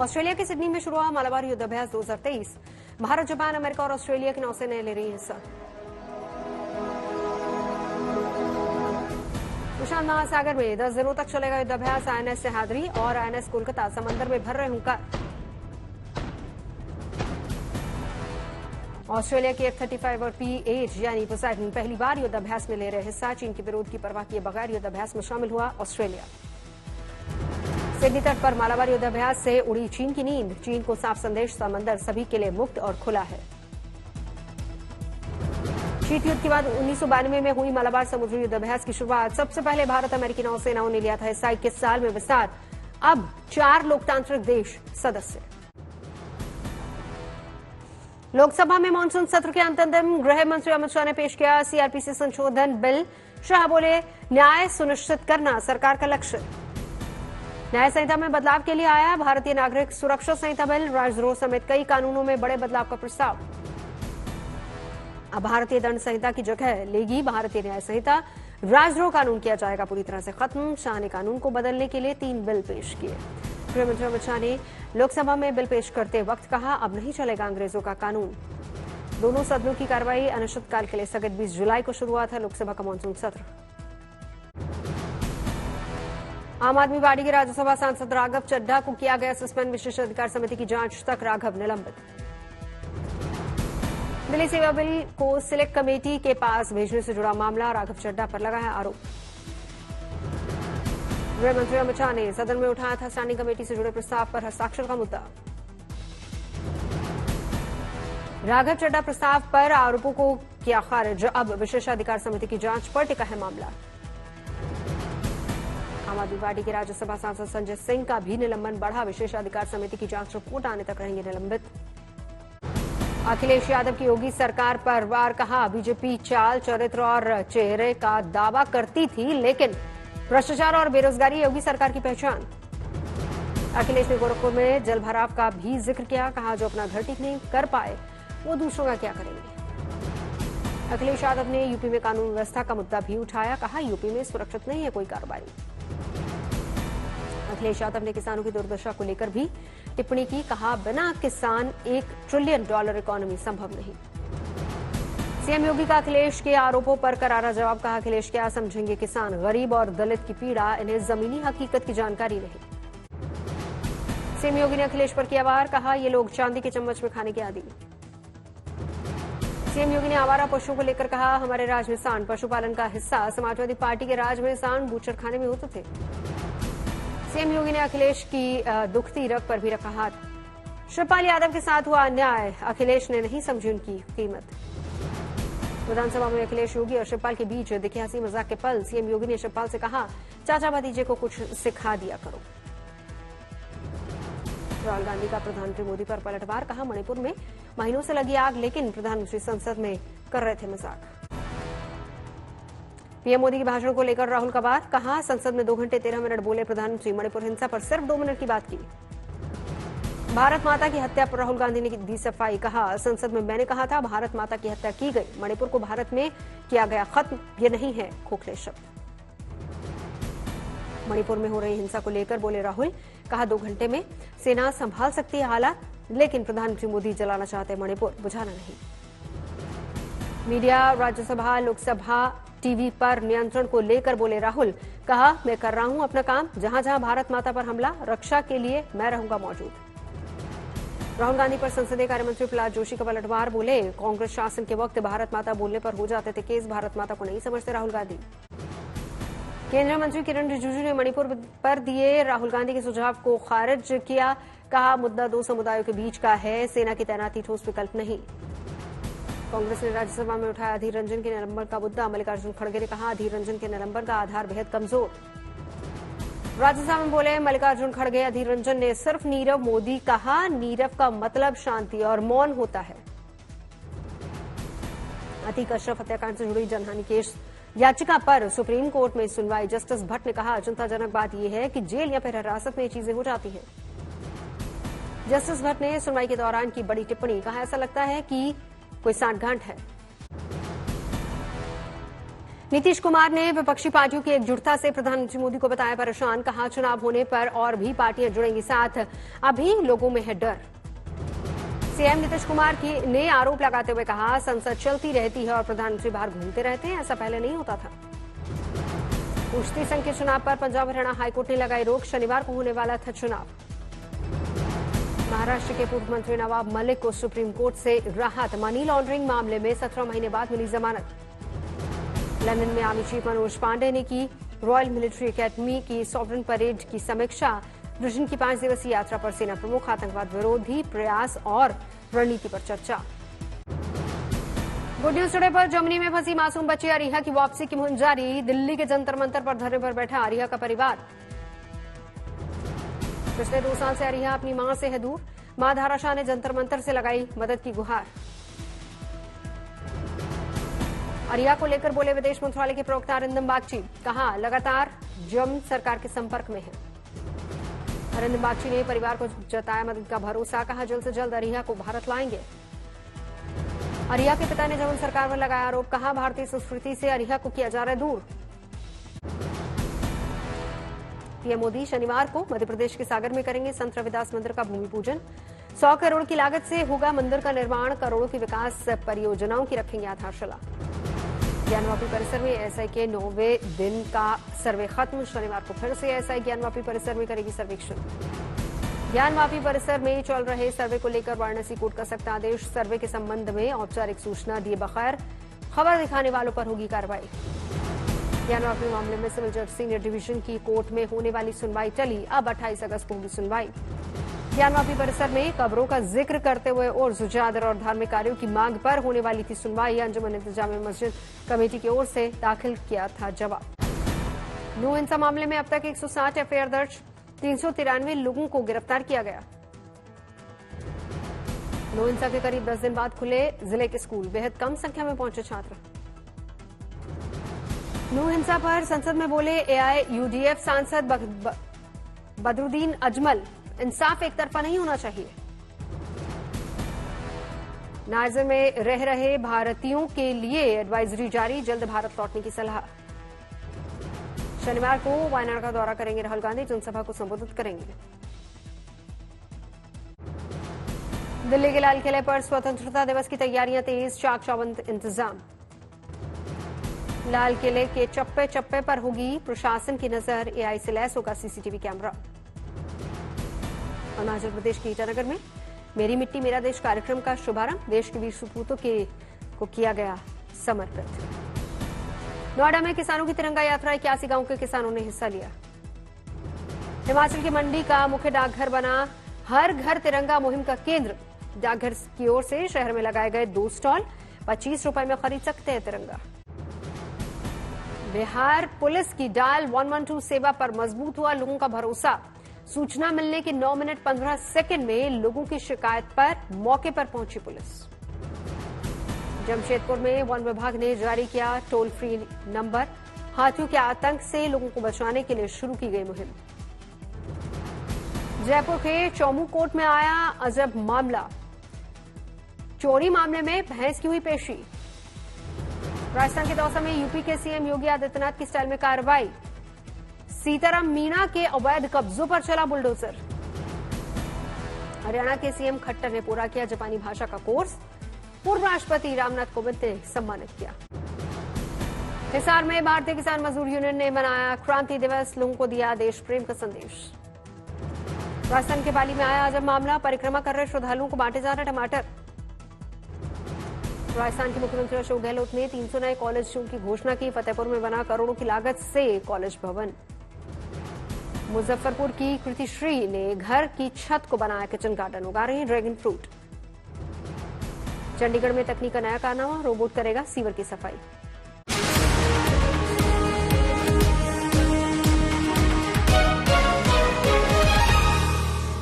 Australia के Sydney में शुरू हुआ मालाबार युद्धाभ्यास 2023। भारत, जापान, अमेरिका और ऑस्ट्रेलिया की नौसेनाएं ले रही हिस्सा। प्रशांत महासागर में 10 दिनों तक चलेगा युद्धाभ्यास। आईएनएस सह्याद्री और आईएनएस कोलकाता समंदर में भर रहे हुंकार। ऑस्ट्रेलिया की F-35 और P-8 यानी पोसाइडन पहली बार युद्धाभ्यास में ले रहे हिस्सा। चीन के विरोध की परवाह किए बगैर युद्धाभ्यास में शामिल हुआ ऑस्ट्रेलिया। सिडनी तट पर मालाबार युद्धाभ्यास से उड़ी चीन की नींद। चीन को साफ संदेश, समंदर सभी के लिए मुक्त और खुला है। शीत युद्ध के बाद 1992 में हुई मालाबार समुद्री युद्धाभ्यास की शुरुआत। सबसे पहले भारत अमेरिकी नौसेनाओं ने लिया था हिस्सा। 21 साल में विस्तार, अब 4 लोकतांत्रिक देश सदस्य। लोकसभा में मानसून सत्र के अंतिम गृह मंत्री अमित शाह ने पेश किया सीआरपीसी संशोधन बिल। शाह बोले, न्याय सुनिश्चित करना सरकार का लक्ष्य। न्याय संहिता में बदलाव के लिए आया भारतीय नागरिक सुरक्षा संहिता बिल। राजद्रोह समेत कई कानूनों में बड़े बदलाव का प्रस्ताव। अब भारतीय दंड संहिता की जगह लेगी भारतीय न्याय संहिता। राजद्रोह कानून किया जाएगा पूरी तरह से खत्म। शाह ने कानून को बदलने के लिए 3 बिल पेश किए। गृहमंत्री अमित शाह ने लोकसभा में बिल पेश करते वक्त कहा, अब नहीं चलेगा अंग्रेजों का कानून। दोनों सदनों की कार्रवाई अनिश्चितकाल के लिए स्थगित। 20 जुलाई को शुरू हुआ था लोकसभा का मानसून सत्र। आम आदमी पार्टी के राज्यसभा सांसद राघव चड्ढा को किया गया सस्पेंड। विशेष अधिकार समिति की जांच तक राघव निलंबित। दिल्ली सेवा बिल को सिलेक्ट कमेटी के पास भेजने से जुड़ा मामला। राघव चड्ढा पर लगा है आरोप। गृहमंत्री अमित शाह ने सदन में उठाया था स्टैंडिंग कमेटी से जुड़े प्रस्ताव पर हस्ताक्षर का मुद्दा। राघव चड्ढा प्रस्ताव पर आरोपों को किया खारिज। अब विशेषाधिकार समिति की जांच पर टिका है मामला। आम आदमी पार्टी के राज्यसभा सांसद संजय सिंह का भी निलंबन बढ़ा। विशेषाधिकार समिति की जांच रिपोर्ट आने तक रहेंगे निलंबित। अखिलेश यादव की योगी सरकार पर वार। कहा, बीजेपी चाल, चरित्र और चेहरे का दावा करती थी, लेकिन भ्रष्टाचार और बेरोजगारी योगी सरकार की पहचान। अखिलेश ने गोरखपुर में जल भराव का भी जिक्र किया। कहा, जो अपना घर ठीक नहीं कर पाए वो दूसरों का क्या करेंगे। अखिलेश यादव ने यूपी में कानून व्यवस्था का मुद्दा भी उठाया। कहा, यूपी में सुरक्षित नहीं है कोई कार्रवाई। अखिलेश यादव ने किसानों की दुर्दशा को लेकर भी टिप्पणी की। कहा, बिना किसान $1 ट्रिलियन इकोनॉमी संभव नहीं। सीएम योगी का अखिलेश के आरोपों पर करारा जवाब। कहा, अखिलेश क्या समझेंगे किसान, गरीब और दलित की पीड़ा, इन्हें जमीनी हकीकत की जानकारी नहीं। सीएम योगी ने अखिलेश पर किया वार। कहा, ये लोग चांदी के चम्मच में खाने के आदी। सीएम योगी ने आवारा पशुओं को लेकर कहा, हमारे राज में सांड पशुपालन का हिस्सा। समाजवादी पार्टी के राज में सांड बूचर खाने में होते थे। सीएम योगी ने अखिलेश की दुखती रग पर भी रखा हाथ। शिवपाल यादव के साथ हुआ अन्याय, अखिलेश ने नहीं समझी उनकी कीमत। विधानसभा में अखिलेश योगी और शिवपाल के बीच दिखे हंसी मजाक के पल। सीएम योगी ने शिवपाल से कहा, चाचा भतीजे को कुछ सिखा दिया करो। राहुल गांधी का प्रधानमंत्री मोदी पर पलटवार। कहा, मणिपुर में महीनों से लगी आग, लेकिन प्रधानमंत्री संसद में कर रहे थे मजाक। पीएम मोदी के भाषण को लेकर राहुल का वार। कहा, संसद में 2 घंटे 13 मिनट बोले प्रधानमंत्री। मणिपुर हिंसा पर सिर्फ 2 मिनट की बात की। भारत माता की हत्या पर राहुल गांधी ने दी सफाई। कहा, संसद में मैंने कहा था भारत माता की हत्या की गई, मणिपुर को भारत में किया गया खत्म, ये नहीं है खोखले शब्द। मणिपुर में हो रही हिंसा को लेकर बोले राहुल। कहा, 2 घंटे में सेना संभाल सकती है हालात, लेकिन प्रधानमंत्री मोदी जलाना चाहते मणिपुर, बुझाना नहीं। मीडिया, राज्यसभा, लोकसभा, टीवी पर नियंत्रण को लेकर बोले राहुल। कहा, मैं कर रहा हूं अपना काम, जहां जहां भारत माता पर हमला, रक्षा के लिए मैं रहूंगा मौजूद। राहुल गांधी पर संसदीय कार्यमंत्री प्रहलाद जोशी का पलटवार। बोले, कांग्रेस शासन के वक्त भारत माता बोलने पर हो जाते थे केस, भारत माता को नहीं समझते राहुल गांधी। केंद्रीय मंत्री किरण रिजिजू ने मणिपुर पर दिए राहुल गांधी के सुझाव को खारिज किया। कहा, मुद्दा 2 समुदायों के बीच का है, सेना की तैनाती ठोस विकल्प नहीं। कांग्रेस ने राज्यसभा में उठाया अधीर रंजन के निलंबन का मुद्दा। मल्लिकार्जुन खड़गे ने कहा, अधीर रंजन के निलंबन का आधार बेहद कमजोर। राज्यसभा में बोले मल्लिकार्जुन खड़गे। अधीर रंजन ने सिर्फ नीरव मोदी कहा, नीरव का मतलब शांति और मौन होता है। अतीक अशरफ हत्याकांड से जुड़ी जनहानि केस याचिका पर सुप्रीम कोर्ट में सुनवाई। जस्टिस भट्ट ने कहा, चिंताजनक बात यह है कि जेल या फिर हिरासत में ये चीजें हो जाती हैं। जस्टिस भट्ट ने सुनवाई के दौरान की बड़ी टिप्पणी। कहा, ऐसा लगता है कि कोई सांठगांठ है। नीतीश कुमार ने विपक्षी पार्टियों की एकजुटता से प्रधानमंत्री मोदी को बताया परेशान। कहा, चुनाव होने पर और भी पार्टियां जुड़ेंगी साथ, अभी लोगों में है डर। सीएम नीतीश कुमार ने आरोप लगाते हुए कहा, संसद चलती रहती है और प्रधानमंत्री बाहर घूमते रहते हैं, ऐसा पहले नहीं होता था। कुश्ती संघ के चुनाव पर पंजाब हरियाणा हाईकोर्ट ने लगाई रोक। शनिवार को होने वाला था चुनाव। महाराष्ट्र के पूर्व मंत्री नवाब मलिक को सुप्रीम कोर्ट से राहत। मनी लॉन्ड्रिंग मामले में 17 महीने बाद मिली जमानत। लंदन में आर्मी चीफ मनोज पांडे ने की रॉयल मिलिट्री एकेडमी की सॉवरन परेड की समीक्षा। ब्रिटेन की 5 दिवसीय यात्रा पर सेना प्रमुख। आतंकवाद विरोधी प्रयास और रणनीति पर चर्चा। गुड न्यूज टुडे पर जर्मनी में फंसी मासूम बच्ची अरिहा की वापसी की मुहिम जारी। दिल्ली के जंतर मंतर पर धरने पर बैठा अरिहा का परिवार। पिछले 2 साल से अरिहा अपनी मां से है दूर। मां धारा शाह ने जंतर मंतर से लगाई मदद की गुहार। अरिहा को लेकर बोले विदेश मंत्रालय के प्रवक्ता अरिंदम बागची। कहा, लगातार जर्मन सरकार के संपर्क में है। अरिंदम बागची ने परिवार को जताया मदद का भरोसा। कहा, जल्द से जल्द अरिहा को भारत लाएंगे। अरिहा के पिता ने जर्मन सरकार पर लगाया आरोप। कहा, भारतीय संस्कृति से अरिहा को किया जा रहा है दूर। पीएम मोदी शनिवार को मध्य प्रदेश के सागर में करेंगे संत रविदास मंदिर का भूमि पूजन। 100 करोड़ की लागत से होगा मंदिर का निर्माण। करोड़ों की विकास परियोजनाओं की रखेंगे आधारशिला। ज्ञानवापी परिसर में एएसआई के 9वें दिन का सर्वे खत्म। शनिवार को फिर से एएसआई ज्ञानवापी परिसर में करेगी सर्वेक्षण। ज्ञानवापी परिसर में चल रहे सर्वे को लेकर वाराणसी कोर्ट का सख्त आदेश। सर्वे के संबंध में औपचारिक सूचना दिए बगैर खबर दिखाने वालों पर होगी कार्रवाई। ज्ञानवापी मामले में सिविल जज सीनियर डिवीजन की कोर्ट में होने वाली सुनवाई टली। अब 28 अगस्त को होगी सुनवाई। ज्ञानवापी परिसर में कब्रों का जिक्र करते हुए और जुजादर और धार्मिक कार्यों की मांग पर होने वाली थी सुनवाई। अंजुमन इंतजामिया मस्जिद कमेटी की ओर से दाखिल किया था जवाब। नूह हिंसा मामले में अब तक 160 एफआईआर दर्ज। 393 लोगों को गिरफ्तार किया गया। नूह हिंसा के करीब 10 दिन बाद खुले जिले के स्कूल। बेहद कम संख्या में पहुंचे छात्र। नूह हिंसा पर संसद में बोले एआईयूडीएफ सांसद बदरुद्दीन अजमल। इंसाफ एक तरफा नहीं होना चाहिए। नाइजर में रह रहे भारतीयों के लिए एडवाइजरी जारी। जल्द भारत लौटने की सलाह। शनिवार को वायनाड का दौरा करेंगे राहुल गांधी। जनसभा को संबोधित करेंगे। दिल्ली के लाल किले पर स्वतंत्रता दिवस की तैयारियां तेज। चाक चौबंद इंतजाम। लाल किले के चप्पे चप्पे पर होगी प्रशासन की नजर। एआई से लैस होगा सीसीटीवी कैमरा। अरुणाचल प्रदेश के ईटानगर में मेरी मिट्टी मेरा देश कार्यक्रम का शुभारंभ। देश के वीर सपूतों को किया गया समर्पित। नोएडा में किसानों की तिरंगा यात्रा। 81 गांव के किसानों ने हिस्सा लिया। हिमाचल की मंडी का मुख्य डाकघर बना हर घर तिरंगा मुहिम का केंद्र। डाकघर की ओर से शहर में लगाए गए 2 स्टॉल। 25 रुपए में खरीद सकते हैं तिरंगा। बिहार पुलिस की डायल 112 सेवा पर मजबूत हुआ लोगों का भरोसा। सूचना मिलने के 9 मिनट 15 सेकंड में लोगों की शिकायत पर मौके पर पहुंची पुलिस। जमशेदपुर में वन विभाग ने जारी किया टोल फ्री नंबर। हाथियों के आतंक से लोगों को बचाने के लिए शुरू की गई मुहिम। जयपुर के चौमू कोर्ट में आया अजब मामला। चोरी मामले में भैंस की हुई पेशी। राजस्थान के दौसा में यूपी के सीएम योगी आदित्यनाथ की स्टाइल में कार्रवाई। सीताराम मीणा के अवैध कब्जों पर चला बुलडोजर। हरियाणा के सीएम खट्टर ने पूरा किया जापानी भाषा का कोर्स। पूर्व राष्ट्रपति रामनाथ कोविंद ने सम्मानित किया। हिसार में भारतीय किसान मजदूर यूनियन ने मनाया क्रांति दिवस। लोगों को दिया देश प्रेम का संदेश। राजस्थान के पाली में आया अजब मामला। परिक्रमा कर रहे श्रद्धालुओं को बांटे जा रहे टमाटर। राजस्थान के मुख्यमंत्री अशोक गहलोत ने 300 नए कॉलेजों की घोषणा की। फतेहपुर में बना करोड़ों की लागत से कॉलेज भवन। मुजफ्फरपुर की कृतिश्री ने घर की छत को बनाया किचन गार्डन। उगा रही ड्रैगन फ्रूट। चंडीगढ़ में तकनीक का नया कारनामा। रोबोट करेगा सीवर की सफाई।